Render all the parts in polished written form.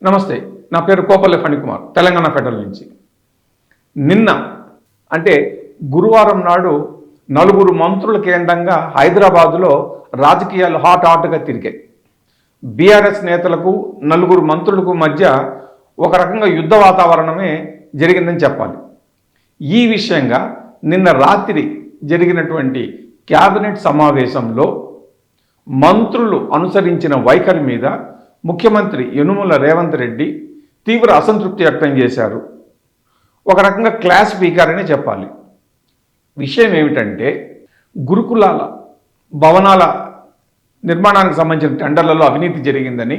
నమస్తే, నా పేరు కోపల్లె ఫణికుమార్, తెలంగాణ ఫెడరల్ నుంచి. నిన్న అంటే గురువారం నాడు నలుగురు మంత్రుల కేంద్రంగా హైదరాబాదులో రాజకీయాలు హాట్గా తిరిగాయి. బీఆర్ఎస్ నేతలకు నలుగురు మంత్రులకు మధ్య ఒక రకంగా యుద్ధ వాతావరణమే జరిగిందని చెప్పాలి. ఈ విషయంగా నిన్న రాత్రి జరిగినటువంటి క్యాబినెట్ సమావేశంలో మంత్రులు అనుసరించిన వైఖరి మీద ముఖ్యమంత్రి యనుమల రేవంత్ రెడ్డి తీవ్ర అసంతృప్తి వ్యక్తం చేశారు. ఒక రకంగా క్లాస్ స్పీకర్ అనే చెప్పాలి. విషయం ఏమిటంటే, గురుకులాల భవనాల నిర్మాణానికి సంబంధించిన టెండర్లలో అవినీతి జరిగిందని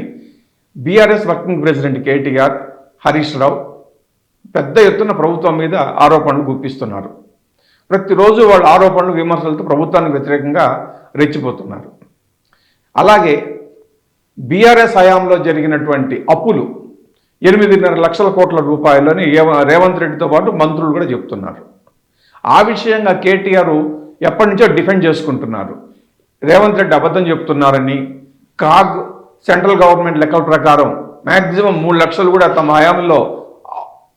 BRS working president KTR, Harish Rao పెద్ద ఎత్తున ప్రభుత్వం మీద ఆరోపణలు గుప్పిస్తున్నారు. ప్రతిరోజు వాళ్ళ ఆరోపణలు విమర్శలతో ప్రభుత్వానికి వ్యతిరేకంగా రెచ్చిపోతున్నారు. అలాగే బీఆర్ఎస్ హయాంలో జరిగినటువంటి అప్పులు 8.5 లక్షల కోట్ల రూపాయలని రేవంత్ రెడ్డితో పాటు మంత్రులు కూడా చెప్తున్నారు. ఆ విషయంగా కేటీఆర్ ఎప్పటి నుంచో డిఫెండ్ చేసుకుంటున్నారు. రేవంత్ రెడ్డి అబద్ధం చెప్తున్నారని, కాగ్ సెంట్రల్ గవర్నమెంట్ లెక్కల ప్రకారం మ్యాక్సిమం 3 లక్షలు కూడా తమ హయాంలో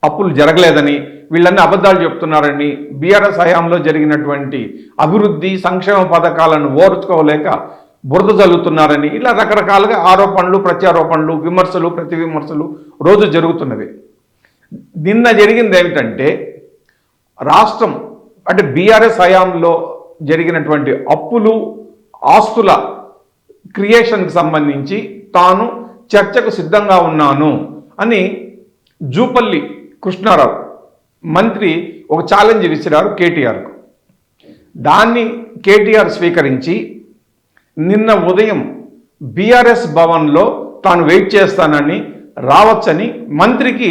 అప్పులు జరగలేదని, వీళ్ళన్నీ అబద్ధాలు చెప్తున్నారని, బీఆర్ఎస్ హయాంలో జరిగినటువంటి అభివృద్ధి సంక్షేమ పథకాలను ఓర్చుకోలేక బురద జల్లుతున్నారని, ఇలా రకరకాలుగా ఆరోపణలు, ప్రత్యారోపణలు, విమర్శలు, ప్రతి విమర్శలు రోజు జరుగుతున్నవి. నిన్న జరిగింది ఏమిటంటే, రాష్ట్రం అంటే బీఆర్ఎస్ హయాంలో జరిగినటువంటి అప్పులు, ఆస్తుల క్రియేషన్కి సంబంధించి తాను చర్చకు సిద్ధంగా ఉన్నాను అని జూపల్లి కృష్ణారావు మంత్రి ఒక ఛాలెంజ్ విసిరారు కేటీఆర్కు. దాన్ని కేటీఆర్ స్వీకరించి నిన్న ఉదయం బీఆర్ఎస్ భవన్లో తాను వెయిట్ చేస్తానని, రావచ్చని మంత్రికి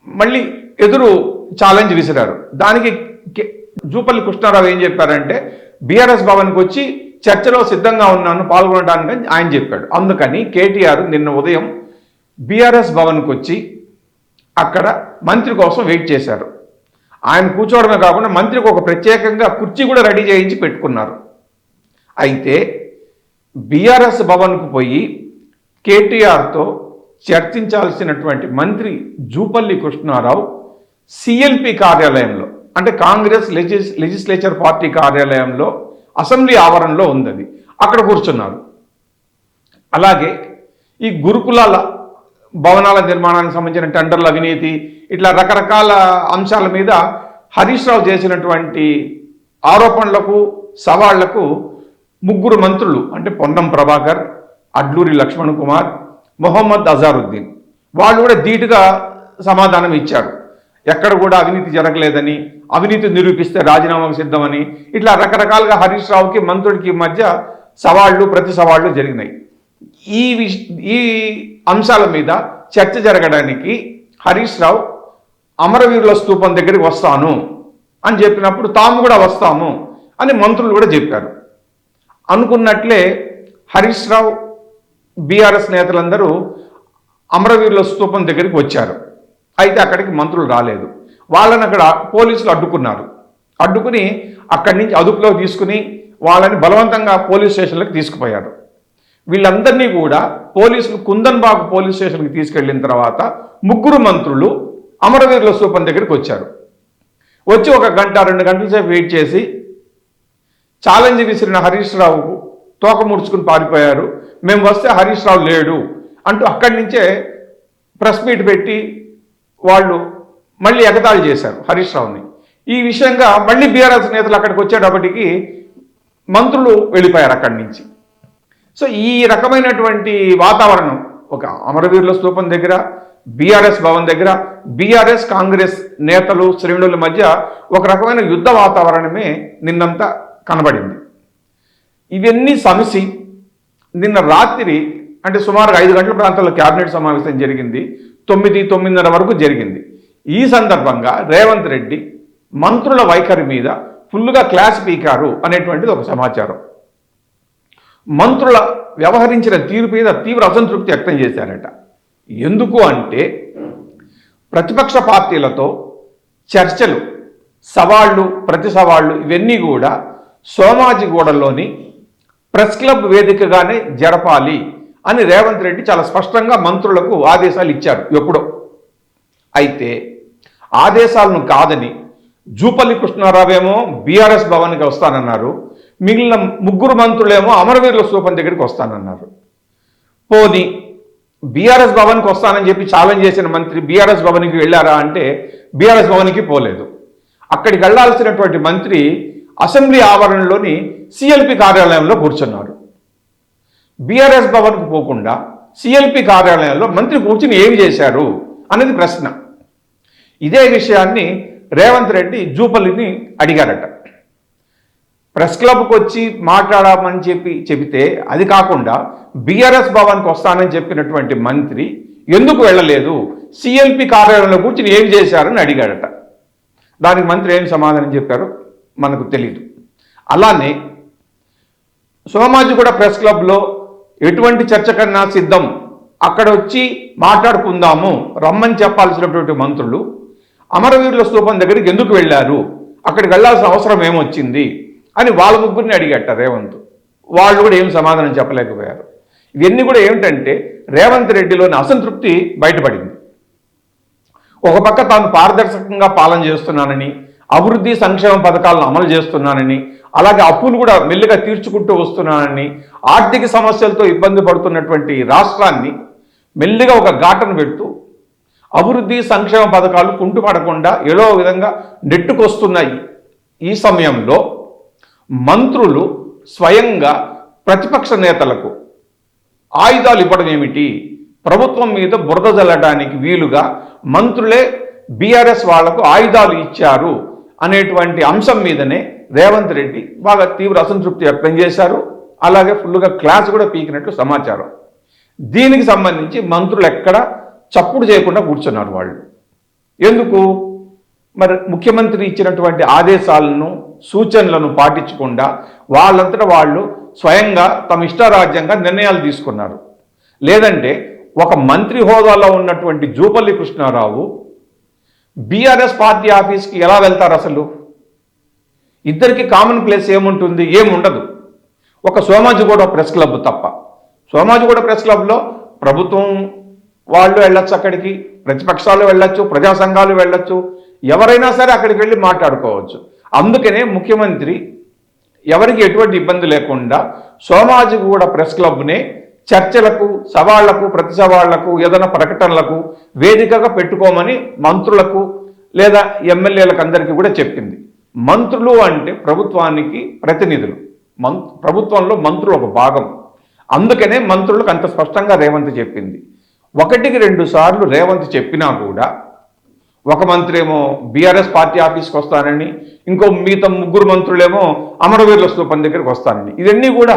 మళ్ళీ ఎదురు ఛాలెంజ్ విసిరారు. దానికి జూపల్లి కృష్ణారావు ఏం చెప్పారంటే, బీఆర్ఎస్ భవన్కి వచ్చి చర్చలో సిద్ధంగా ఉన్నాను పాల్గొనడానికి ఆయన చెప్పాడు. అందుకని కేటీఆర్ నిన్న ఉదయం బీఆర్ఎస్ భవన్కి వచ్చి అక్కడ మంత్రి కోసం వెయిట్ చేశారు. ఆయన కూర్చోవడమే కాకుండా మంత్రికి ఒక ప్రత్యేకంగా కుర్చీ కూడా రెడీ చేయించి పెట్టుకున్నారు. అయితే బీఆర్ఎస్ భవన్కు పోయి కేటీఆర్తో చర్చించాల్సినటువంటి మంత్రి జూపల్లి కృష్ణారావు సిఎల్పి కార్యాలయంలో, అంటే కాంగ్రెస్ లెజిస్లేచర్ పార్టీ కార్యాలయంలో అసెంబ్లీ ఆవరణలో ఉంది, అక్కడ కూర్చున్నారు. అలాగే ఈ గురుకులాల భవనాల నిర్మాణానికి సంబంధించిన టెండర్ల అవినీతి, ఇట్లా రకరకాల అంశాల మీద హరీష్ రావు చేసినటువంటి ఆరోపణలకు, సవాళ్లకు 3 మంత్రులు అంటే పొన్నం ప్రభాకర్, అడ్లూరి లక్ష్మణ్ కుమార్, మొహమ్మద్ అజారుద్దీన్ వాళ్ళు కూడా ధీటుగా సమాధానం ఇచ్చారు. ఎక్కడ కూడా అవినీతి జరగలేదని, అవినీతి నిరూపిస్తే రాజీనామాకు సిద్ధమని, ఇట్లా రకరకాలుగా హరీష్ రావుకి మంత్రుడికి మధ్య సవాళ్లు, ప్రతి సవాళ్లు జరిగినాయి. ఈ అంశాల మీద చర్చ జరగడానికి హరీష్ రావు అమరవీరుల స్తూపం దగ్గరికి వస్తాను అని చెప్పినప్పుడు తాము కూడా వస్తాము అని మంత్రులు కూడా చెప్పారు. అనుకున్నట్లే హరీష్ రావు, బీఆర్ఎస్ నేతలందరూ అమరవీరుల స్తూపం దగ్గరికి వచ్చారు. అయితే అక్కడికి మంత్రులు రాలేదు. వాళ్ళని అక్కడ పోలీసులు అడ్డుకున్నారు. అడ్డుకుని అక్కడి నుంచి అదుపులో తీసుకుని వాళ్ళని బలవంతంగా పోలీస్ స్టేషన్లకు తీసుకుపోయారు. వీళ్ళందరినీ కూడా పోలీసులు కుందన్బాగ్ పోలీస్ స్టేషన్కి తీసుకెళ్లిన తర్వాత 3 మంత్రులు అమరవీరుల స్తూపం దగ్గరికి వచ్చారు. వచ్చి 1 గంట 2 గంటల సేపు వెయిట్ చేసి ఛాలెంజ్ విసిరిన హరీష్ రావు తోక ముడుచుకుని పారిపోయారు. మేము వస్తే హరీష్ రావు లేడు అంటూ అక్కడి నుంచే ప్రెస్ మీట్ పెట్టి వాళ్ళు మళ్ళీ ఎగతాళి చేశారు హరీష్ రావుని. ఈ విషయంగా మళ్ళీ బీఆర్ఎస్ నేతలు అక్కడికి వచ్చేటప్పటికి మంత్రులు వెళ్ళిపోయారు అక్కడి నుంచి. సో ఈ రకమైనటువంటి వాతావరణం ఒక అమరవీరుల స్తూపం దగ్గర, బీఆర్ఎస్ భవన్ దగ్గర బీఆర్ఎస్ కాంగ్రెస్ నేతలు, శ్రేణుల మధ్య ఒక రకమైన యుద్ధ వాతావరణమే నిన్నంతా కనబడింది. ఇవన్నీ సమసి నిన్న రాత్రి అంటే సుమారు 5 గంటల ప్రాంతంలో క్యాబినెట్ సమావేశం జరిగింది. 9-9:30 వరకు జరిగింది. ఈ సందర్భంగా రేవంత్ రెడ్డి మంత్రుల వైఖరి మీద ఫుల్గా క్లాస్ పీకారు అనేటువంటిది ఒక సమాచారం. మంత్రుల వ్యవహరించిన తీరు మీద తీవ్ర అసంతృప్తి వ్యక్తం చేశారట. ఎందుకు అంటే, ప్రతిపక్ష పార్టీలతో చర్చలు, సవాళ్లు, ప్రతి సవాళ్లు ఇవన్నీ కూడా సోమాజిగూడలోని ప్రెస్ క్లబ్ వేదికగానే జరపాలి అని రేవంత్ రెడ్డి చాలా స్పష్టంగా మంత్రులకు ఆదేశాలు ఇచ్చారు ఎప్పుడో. అయితే ఆదేశాలను కాదని జూపల్లి కృష్ణారావేమో బీఆర్ఎస్ భవన్కి వస్తానన్నారు, మిగిలిన ముగ్గురు మంత్రులేమో అమరవీరుల స్థూపం దగ్గరికి వస్తానన్నారు. పోనీ బీఆర్ఎస్ భవన్కి వస్తానని చెప్పి ఛాలెంజ్ చేసిన మంత్రి బీఆర్ఎస్ భవన్కి వెళ్ళారా అంటే బీఆర్ఎస్ భవన్కి పోలేదు. అక్కడికి వెళ్లాల్సినటువంటి మంత్రి అసెంబ్లీ ఆవరణలోని సిఎల్పి కార్యాలయంలో కూర్చున్నారు. బీఆర్ఎస్ భవన్కు పోకుండా సిఎల్పి కార్యాలయంలో మంత్రి కూర్చుని ఏమి చేశారు అనేది ప్రశ్న. ఇదే విషయాన్ని రేవంత్ రెడ్డి జూపల్లిని అడిగారట. ప్రెస్ క్లబ్కి వచ్చి మాట్లాడమని చెబితే అది కాకుండా బీఆర్ఎస్ భవన్కి వస్తానని చెప్పినటువంటి మంత్రి ఎందుకు వెళ్ళలేదు, సిఎల్పి కార్యాలయంలో కూర్చుని ఏం చేశారని అడిగాడట. దానికి మంత్రి ఏం సమాధానం చెప్పారో మనకు తెలియదు. అలానే సోమాజిగూడ ప్రెస్ క్లబ్లో ఎటువంటి చర్చ కన్నా సిద్ధం, అక్కడ వచ్చి మాట్లాడుకుందాము రమ్మని చెప్పాల్సినటువంటి మంత్రులు అమరవీరుల స్థూపం దగ్గరికి ఎందుకు వెళ్ళారు, అక్కడికి వెళ్లాల్సిన అవసరం ఏమొచ్చింది అని వాళ్ళ ముగ్గురిని అడిగట రేవంత్. వాళ్ళు కూడా ఏం సమాధానం చెప్పలేకపోయారు. ఇవన్నీ కూడా ఏమిటంటే రేవంత్ రెడ్డిలోని అసంతృప్తి బయటపడింది. ఒక పక్క తాను పారదర్శకంగా పాలన చేస్తున్నానని, అభివృద్ధి సంక్షేమ పథకాలను అమలు చేస్తున్నానని, అలాగే అప్పులు కూడా మెల్లిగా తీర్చుకుంటూ వస్తున్నానని, ఆర్థిక సమస్యలతో ఇబ్బంది పడుతున్నటువంటి రాష్ట్రాన్ని మెల్లిగా ఒక ఘాటను పెడుతూ అభివృద్ధి సంక్షేమ పథకాలు కుంటుపడకుండా ఏదో విధంగా నెట్టుకొస్తున్నాయి. ఈ సమయంలో మంత్రులు స్వయంగా ప్రతిపక్ష నేతలకు ఆయుధాలు ఇవ్వడం ఏమిటి, ప్రభుత్వం మీద బురద జల్లడానికి వీలుగా మంత్రులే బీఆర్ఎస్ వాళ్లకు ఆయుధాలు ఇచ్చారు అనేటువంటి అంశం మీదనే రేవంత్ రెడ్డి బాగా తీవ్ర అసంతృప్తి వ్యక్తం చేశారు. అలాగే ఫుల్గా క్లాస్ కూడా పీకినట్లు సమాచారం. దీనికి సంబంధించి మంత్రులు ఎక్కడ చప్పుడు చేయకుండా కూర్చున్నారు. వాళ్ళు ఎందుకు మరి ముఖ్యమంత్రి ఇచ్చినటువంటి ఆదేశాలను సూచనలను పాటించకుండా వాళ్ళంతటా వాళ్ళు స్వయంగా తమ ఇష్టారాజ్యంగా నిర్ణయాలు తీసుకున్నారు. లేదంటే ఒక మంత్రి హోదాలో ఉన్నటువంటి జూపల్లి కృష్ణారావు బీఆర్ఎస్ పార్టీ ఆఫీస్కి ఎలా వెళ్తారు? అసలు ఇద్దరికి కామన్ ప్లేస్ ఏముంటుంది? ఏముండదు. ఒక సోమాజిగూడ ప్రెస్ క్లబ్ తప్ప. సోమాజిగూడ ప్రెస్ క్లబ్లో ప్రభుత్వం వాళ్ళు వెళ్ళొచ్చు, అక్కడికి ప్రతిపక్షాలు వెళ్ళొచ్చు, ప్రజా సంఘాలు వెళ్ళొచ్చు, ఎవరైనా సరే అక్కడికి వెళ్ళి మాట్లాడుకోవచ్చు. అందుకనే ముఖ్యమంత్రి ఎవరికి ఎటువంటి ఇబ్బంది లేకుండా సోమాజిగూడ ప్రెస్ క్లబ్నే చర్చలకు, సవాళ్లకు, ప్రతి సవాళ్లకు, ఏదైనా ప్రకటనలకు వేదికగా పెట్టుకోమని మంత్రులకు లేదా ఎమ్మెల్యేలకు అందరికీ కూడా చెప్పింది. మంత్రులు అంటే ప్రభుత్వానికి ప్రతినిధులు, ప్రభుత్వంలో మంత్రులు ఒక భాగం. అందుకనే మంత్రులకు అంత స్పష్టంగా రేవంత్ చెప్పింది. 1-2 సార్లు రేవంత్ చెప్పినా కూడా ఒక మంత్రి ఏమో బీఆర్ఎస్ పార్టీ ఆఫీస్కి వస్తానని, ఇంకో మిగతా ముగ్గురు మంత్రులేమో అమరవీరుల స్థూపం దగ్గరికి వస్తానని. ఇవన్నీ కూడా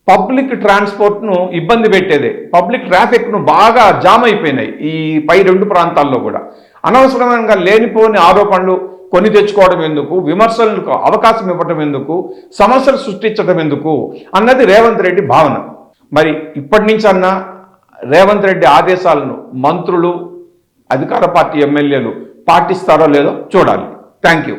పబ్లిక్ ట్రాన్స్పోర్ట్ను ఇబ్బంది పెట్టేదే. పబ్లిక్ ట్రాఫిక్ను బాగా జామ్ అయిపోయినాయి ఈ పై 2 ప్రాంతాల్లో కూడా. అనవసరంగా లేనిపోని ఆరోపణలు కొని తెచ్చుకోవడం ఎందుకు, విమర్శలకు అవకాశం ఇవ్వడం ఎందుకు, సమస్యలు సృష్టించడం ఎందుకు అన్నది రేవంత్ రెడ్డి భావన. మరి ఇప్పటి నుంచి అన్నా రేవంత్ రెడ్డి ఆదేశాలను మంత్రులు, అధికార పార్టీ ఎమ్మెల్యేలు పాటిస్తారో లేదో చూడాలి. Thank you.